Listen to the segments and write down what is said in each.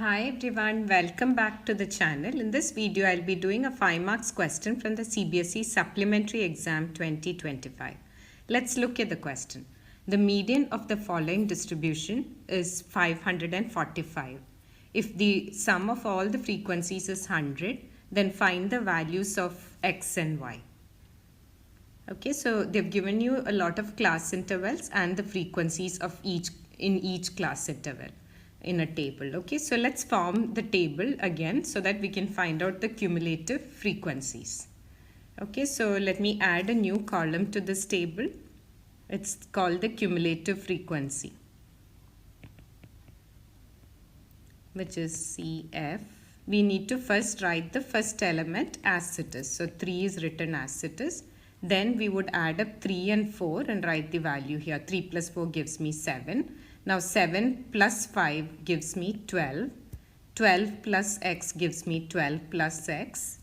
Hi everyone, welcome back to the channel. In this video, I'll be doing a 5 marks question from the Cbse Supplementary Exam 2025. Let's look at the question. The median of the following distribution is 545. If the sum of all the frequencies is 100, then find the values of x and y. Okay, so they've given you a lot of class intervals and the frequencies of each class interval in a table. Okay, so let's form the table again so that we can find out the cumulative frequencies. Okay, so let me add a new column to this table. It's called the cumulative frequency, which is CF. We need to first write the first element as it is. So 3 is written as it is. Then we would add up 3 and 4 and write the value here. 3 plus 4 gives me 7. Now 7 plus 5 gives me 12. 12 plus x gives me 12 plus x.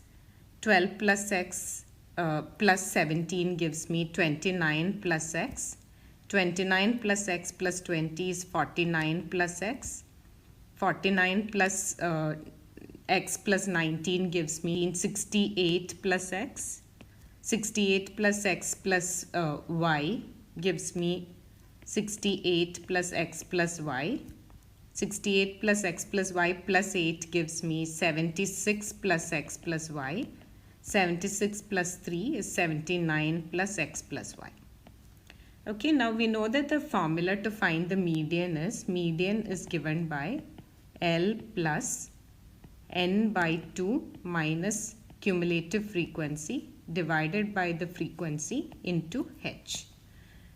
12 plus x plus 17 gives me 29 plus x. 29 plus x plus 20 is 49 plus x. 49 plus x plus 19 gives me 68 plus x. 68 plus x plus y gives me 68 plus x plus y. 68 plus x plus y plus 8 gives me 76 plus x plus y. 76 plus 3 is 79 plus x plus y. Okay, now we know that the formula to find the median is given by L plus n by 2 minus cumulative frequency divided by the frequency into h.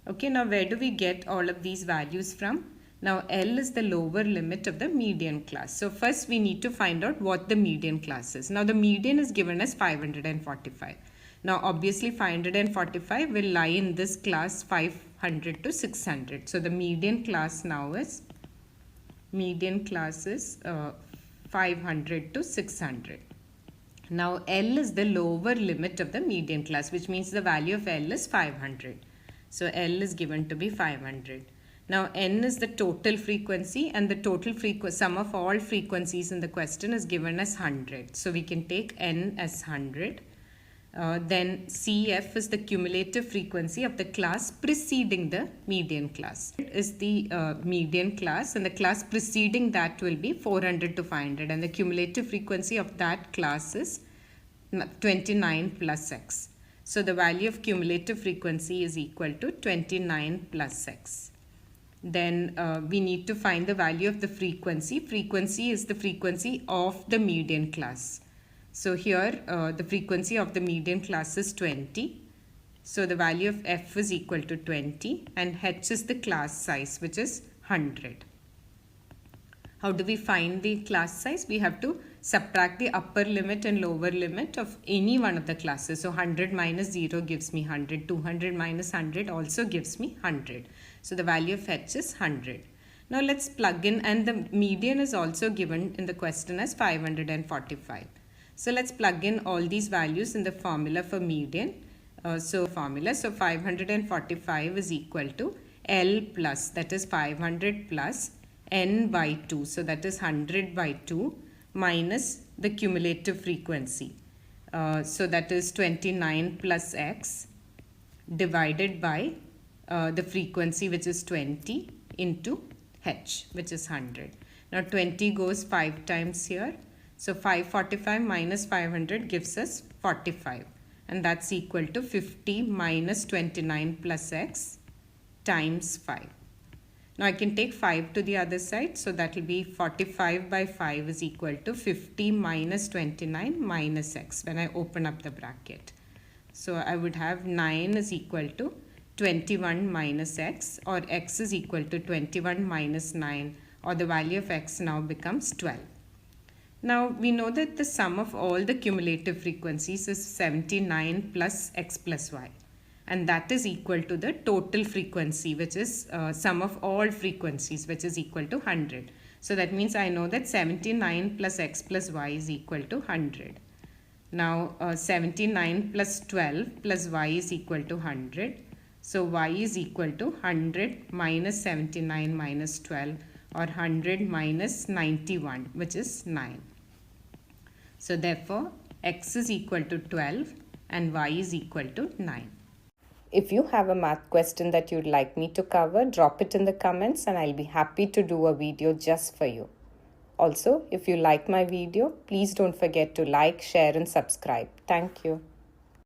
Okay, now where do we get all of these values from? Now L is the lower limit of the median class. So first we need to find out what the median class is. Now the median is given as 545. Now obviously 545 will lie in this class 500 to 600. So the median class now is 500 to 600. Now L is the lower limit of the median class, which means the value of L is 500. So L is given to be 500. Now N is the total frequency, and the total sum of all frequencies in the question is given as 100. So we can take N as 100. Then CF is the cumulative frequency of the class preceding the median class. It is the median class, and the class preceding that will be 400 to 500, and the cumulative frequency of that class is 29 plus x. So the value of cumulative frequency is equal to 29 plus x. Then we need to find the value of the frequency. Frequency is the frequency of the median class. So here the frequency of the median class is 20. So the value of f is equal to 20, and h is the class size, which is 100. How do we find the class size? We have to subtract the upper limit and lower limit of any one of the classes. So 100 minus 0 gives me 100. 200 minus 100 also gives me 100. So the value of h is 100. Now let's plug in, and the median is also given in the question as 545. So let's plug in all these values in the formula for median. So 545 is equal to L plus, that is 500 plus n by 2. So that is 100 by 2 minus the cumulative frequency. So that is 29 plus x divided by the frequency, which is 20, into h, which is 100. Now 20 goes 5 times here. So 545 minus 500 gives us 45. And that's equal to 50 minus 29 plus x times 5. Now I can take 5 to the other side. So that will be 45 by 5 is equal to 50 minus 29 minus x when I open up the bracket. So I would have 9 is equal to 21 minus x, or x is equal to 21 minus 9, or the value of x now becomes 12. Now we know that the sum of all the cumulative frequencies is 79 plus x plus y, and that is equal to the total frequency, which is sum of all frequencies, which is equal to 100. So that means I know that 79 plus x plus y is equal to 100. Now 79 plus 12 plus y is equal to 100. So y is equal to 100 minus 79 minus 12, or 100 minus 91, which is 9. So therefore, x is equal to 12 and y is equal to 9. If you have a math question that you'd like me to cover, drop it in the comments and I'll be happy to do a video just for you. Also, if you like my video, please don't forget to like, share and subscribe. Thank you.